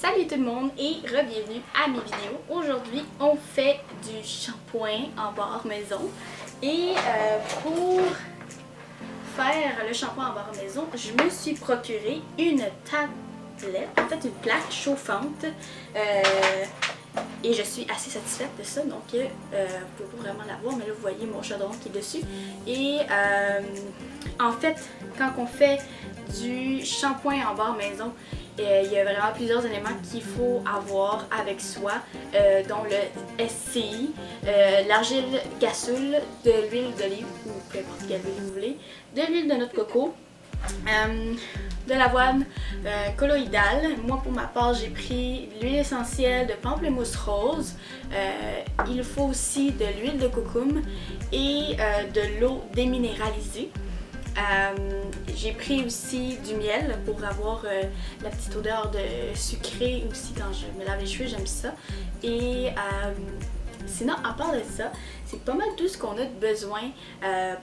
Salut tout le monde et re-bienvenue à mes vidéos. Aujourd'hui, on fait du shampoing en barre maison. Et pour faire le shampoing en barre maison, je me suis procuré une tablette, en fait une plaque chauffante. Et je suis assez satisfaite de ça, donc vous pouvez pas vraiment la voir, mais là vous voyez mon chaudron qui est dessus. Et en fait, quand on fait du shampoing en barre maison, il y a vraiment plusieurs éléments qu'il faut avoir avec soi, dont le SCI, l'argile gassoul, de l'huile d'olive ou peu importe quelle huile vous voulez, de l'huile de noix de coco, de l'avoine colloïdale. Moi pour ma part j'ai pris l'huile essentielle de pamplemousse rose. Il faut aussi de l'huile de cocoum et de l'eau déminéralisée. J'ai pris aussi du miel pour avoir la petite odeur de sucré aussi quand je me lave les cheveux, j'aime ça. Et sinon, à part de ça, c'est pas mal tout ce qu'on a de besoin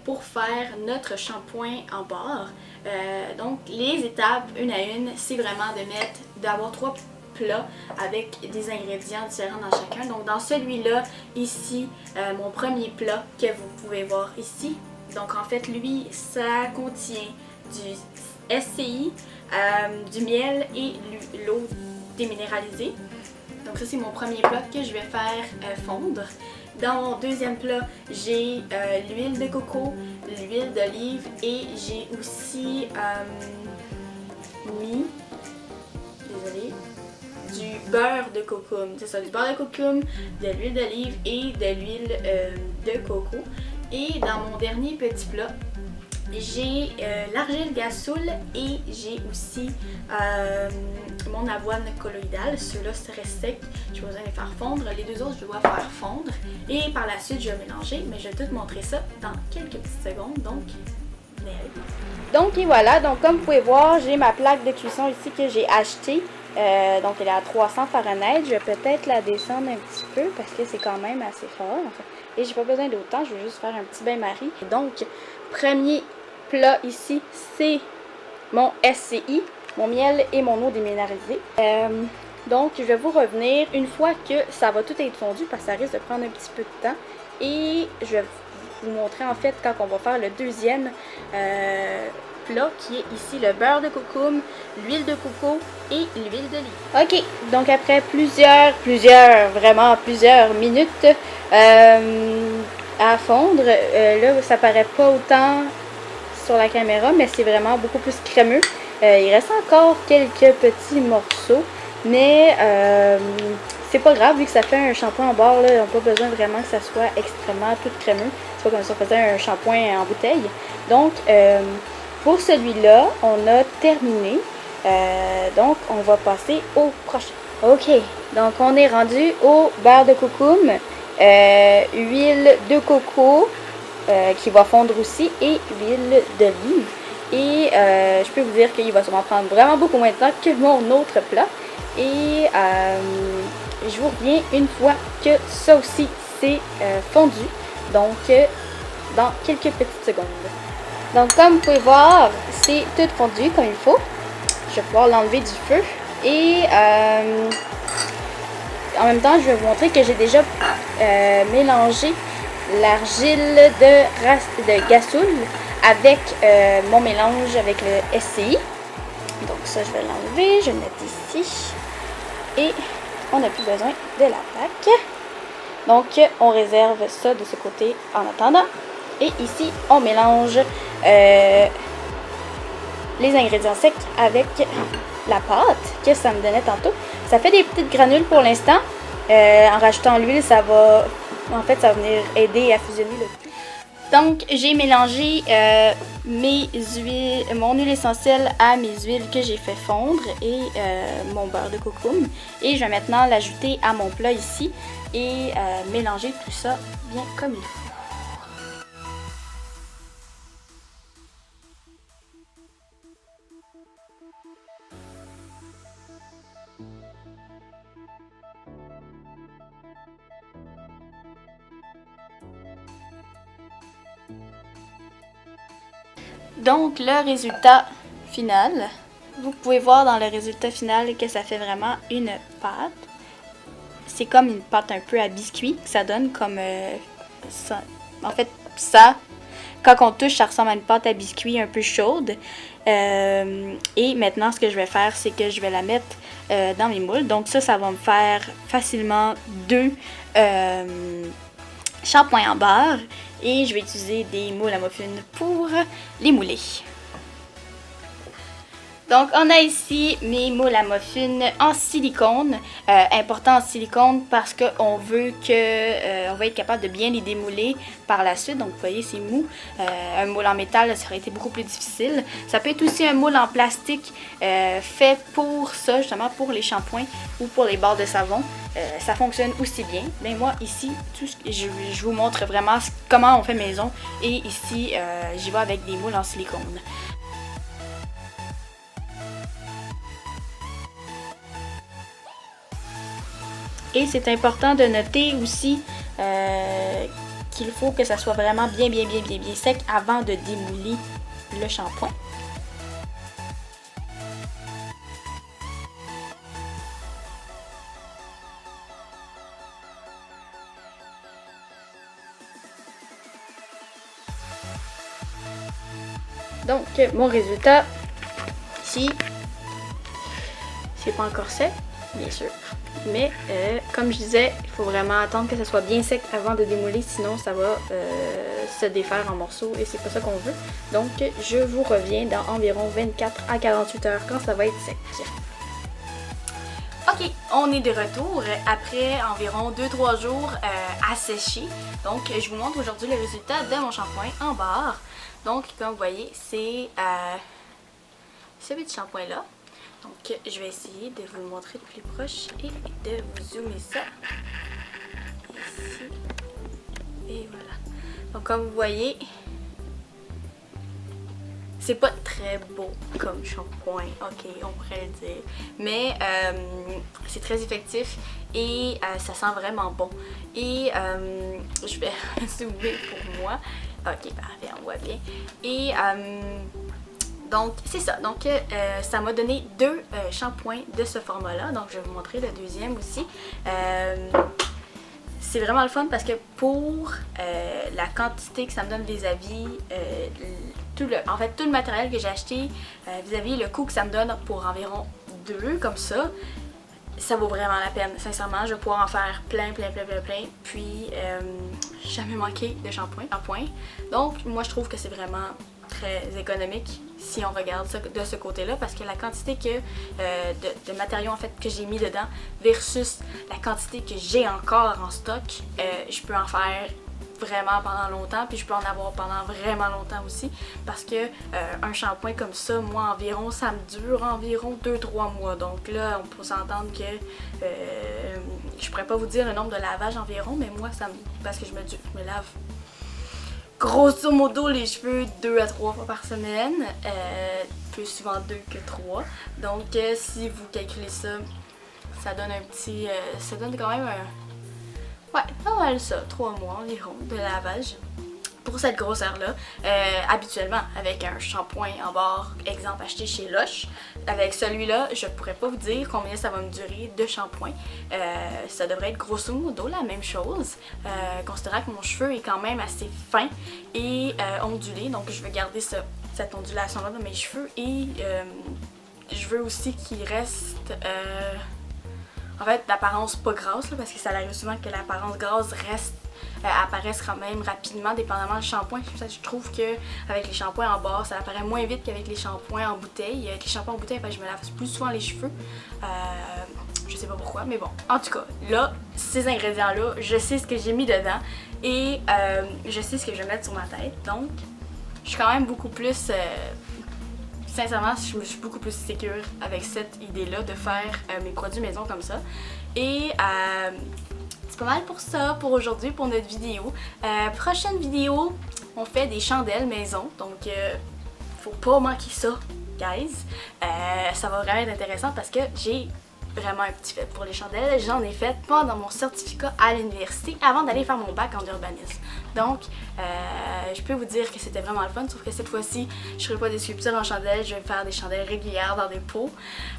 pour faire notre shampoing en barre. Donc les étapes une à une, c'est vraiment d'avoir 3 plats avec des ingrédients différents dans chacun. Donc dans celui-là, ici, mon premier plat que vous pouvez voir ici. Donc en fait, lui, ça contient du SCI, du miel et l'eau déminéralisée. Donc ça, c'est mon premier plat que je vais faire fondre. Dans mon deuxième plat, j'ai l'huile de coco, l'huile d'olive et j'ai aussi mis, du beurre de cocoum. C'est ça, du beurre de cocoum, de l'huile d'olive et de l'huile de coco. Et dans mon dernier petit plat, j'ai l'argile gassoul et j'ai aussi mon avoine colloïdale. Ceux-là seraient secs, je vais besoin de les faire fondre. Les deux autres, je dois faire fondre. Et par la suite, je vais mélanger, mais je vais tout montrer ça dans quelques petites secondes. Donc et voilà, donc comme vous pouvez voir, j'ai ma plaque de cuisson ici que j'ai achetée. Donc elle est à 300 Fahrenheit. Je vais peut-être la descendre un petit peu parce que c'est quand même assez fort. Et j'ai pas besoin d'autant, je vais juste faire un petit bain-marie. Donc, premier plat ici, c'est mon SCI, mon miel et mon eau déminéralisée. Donc, je vais vous revenir une fois que ça va tout être fondu parce que ça risque de prendre un petit peu de temps. Et je vais vous montrer en fait quand on va faire le deuxième plat qui est ici le beurre de cocoum, l'huile de coco et l'huile d'olive. Ok, donc après vraiment plusieurs minutes à fondre, là ça paraît pas autant sur la caméra, mais c'est vraiment beaucoup plus crémeux. Il reste encore quelques petits morceaux, mais c'est pas grave vu que ça fait un shampoing en barre, là, on n'a pas besoin vraiment que ça soit extrêmement tout crémeux. C'est pas comme si on faisait un shampoing en bouteille. Donc pour celui-là, on a terminé. Donc, on va passer au prochain. Ok, donc on est rendu au beurre de cocoum, huile de coco qui va fondre aussi et huile d'olive. Et je peux vous dire qu'il va sûrement prendre vraiment beaucoup moins de temps que mon autre plat. Et je vous reviens une fois que ça aussi c'est fondu. Donc, dans quelques petites secondes. Donc comme vous pouvez voir, c'est tout fondu comme il faut. Je vais pouvoir l'enlever du feu. Et en même temps, je vais vous montrer que j'ai déjà mélangé l'argile de gassoul avec mon mélange avec le SCI. Donc ça, je vais l'enlever. Je vais le mettre ici. Et on n'a plus besoin de la plaque. Donc on réserve ça de ce côté en attendant. Et ici, on mélange les ingrédients secs avec la pâte que ça me donnait tantôt. Ça fait des petites granules pour l'instant. En rajoutant l'huile, ça va venir aider à fusionner le tout. Donc, j'ai mélangé mon huile essentielle à mes huiles que j'ai fait fondre et mon beurre de cocoum. Et je vais maintenant l'ajouter à mon plat ici et mélanger tout ça bien comme il faut. Donc le résultat final, vous pouvez voir dans le résultat final que ça fait vraiment une pâte. C'est comme une pâte un peu à biscuit que ça donne comme ça. En fait, ça, quand on touche, ça ressemble à une pâte à biscuit un peu chaude. Et maintenant, ce que je vais faire, c'est que je vais la mettre dans mes moules. Donc ça va me faire facilement 2 shampoings en beurre. Et je vais utiliser des moules à muffins pour les mouler. Donc, on a ici mes moules à muffins en silicone. Important en silicone parce qu'on veut on va être capable de bien les démouler par la suite. Donc, vous voyez, c'est mou. Un moule en métal, ça aurait été beaucoup plus difficile. Ça peut être aussi un moule en plastique fait pour ça, justement, pour les shampoings ou pour les barres de savon. Ça fonctionne aussi bien. Mais moi, ici, je vous montre vraiment comment on fait maison. Et ici, j'y vais avec des moules en silicone. Et c'est important de noter aussi qu'il faut que ça soit vraiment bien sec avant de démouler le shampoing. Donc, mon résultat, ici, c'est pas encore sec, bien sûr. Mais comme je disais, il faut vraiment attendre que ça soit bien sec avant de démouler, sinon ça va se défaire en morceaux et c'est pas ça qu'on veut. Donc je vous reviens dans environ 24 à 48 heures quand ça va être sec. Ok, on est de retour après environ 2-3 jours à sécher. Donc je vous montre aujourd'hui le résultat de mon shampoing en barre. Donc comme vous voyez, c'est ce petit shampoing là. Donc, je vais essayer de vous le montrer de plus proche et de vous zoomer ça ici. Et voilà. Donc, comme vous voyez, c'est pas très beau comme shampoing, ok, on pourrait le dire. Mais c'est très effectif et ça sent vraiment bon. Et je vais zoomer pour moi. Ok, parfait, on voit bien. Et donc, c'est ça. Donc, ça m'a donné 2 shampoings de ce format-là. Donc, je vais vous montrer le deuxième aussi. C'est vraiment le fun parce que pour la quantité que ça me donne vis-à-vis tout le matériel que j'ai acheté, vis-à-vis le coût que ça me donne pour environ 2 comme ça vaut vraiment la peine. Sincèrement, je vais pouvoir en faire plein. Puis, jamais manquer de shampoing. Donc, moi, je trouve que c'est vraiment très économique si on regarde ça de ce côté-là parce que la quantité de matériaux en fait que j'ai mis dedans versus la quantité que j'ai encore en stock, je peux en faire vraiment pendant longtemps puis je peux en avoir pendant vraiment longtemps aussi parce que un shampoing comme ça, moi environ, ça me dure environ 2-3 mois. Donc là, on peut s'entendre que je pourrais pas vous dire le nombre de lavages environ, mais moi, parce que je me lave grosso modo les cheveux 2 à 3 fois par semaine, plus souvent 2 que 3. Donc si vous calculez ça, ça donne un petit, ça donne quand même ouais, pas mal ça, 3 mois environ de lavage. Pour cette grosseur-là, habituellement avec un shampoing en barre, exemple acheté chez Lush, avec celui-là, je pourrais pas vous dire combien ça va me durer de shampoing. Ça devrait être grosso modo la même chose, considérant que mon cheveu est quand même assez fin et ondulé, donc je veux garder cette ondulation-là dans mes cheveux et je veux aussi qu'il reste en fait d'apparence pas grasse, là, parce que ça arrive souvent que l'apparence grasse apparaissent quand même rapidement dépendamment du shampoing. Je trouve que avec les shampoings en barre, ça apparaît moins vite qu'avec les shampoings en bouteille. Avec les shampoings en bouteille, je me lave plus souvent les cheveux. Je sais pas pourquoi, mais bon. En tout cas, là, ces ingrédients-là, je sais ce que j'ai mis dedans et je sais ce que je vais mettre sur ma tête. Donc, je suis quand même beaucoup plus... sincèrement, je me suis beaucoup plus sécure avec cette idée-là de faire mes produits maison comme ça. Et c'est pas mal pour ça, pour aujourd'hui, pour notre vidéo. Prochaine vidéo, on fait des chandelles maison, donc faut pas manquer ça, guys. Ça va vraiment être intéressant parce que j'ai vraiment un petit fait pour les chandelles. J'en ai fait pendant mon certificat à l'université avant d'aller faire mon bac en urbanisme. Donc, je peux vous dire que c'était vraiment le fun, sauf que cette fois-ci, je ne ferai pas des sculptures en chandelles, je vais faire des chandelles régulières dans des pots.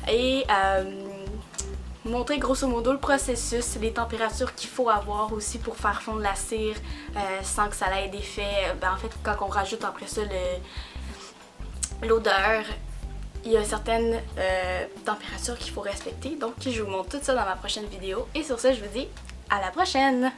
Et montrer grosso modo le processus, les températures qu'il faut avoir aussi pour faire fondre la cire sans que ça ait d'effet. En fait, quand on rajoute après ça l'odeur, il y a certaines températures qu'il faut respecter. Donc, je vous montre tout ça dans ma prochaine vidéo. Et sur ce, je vous dis à la prochaine!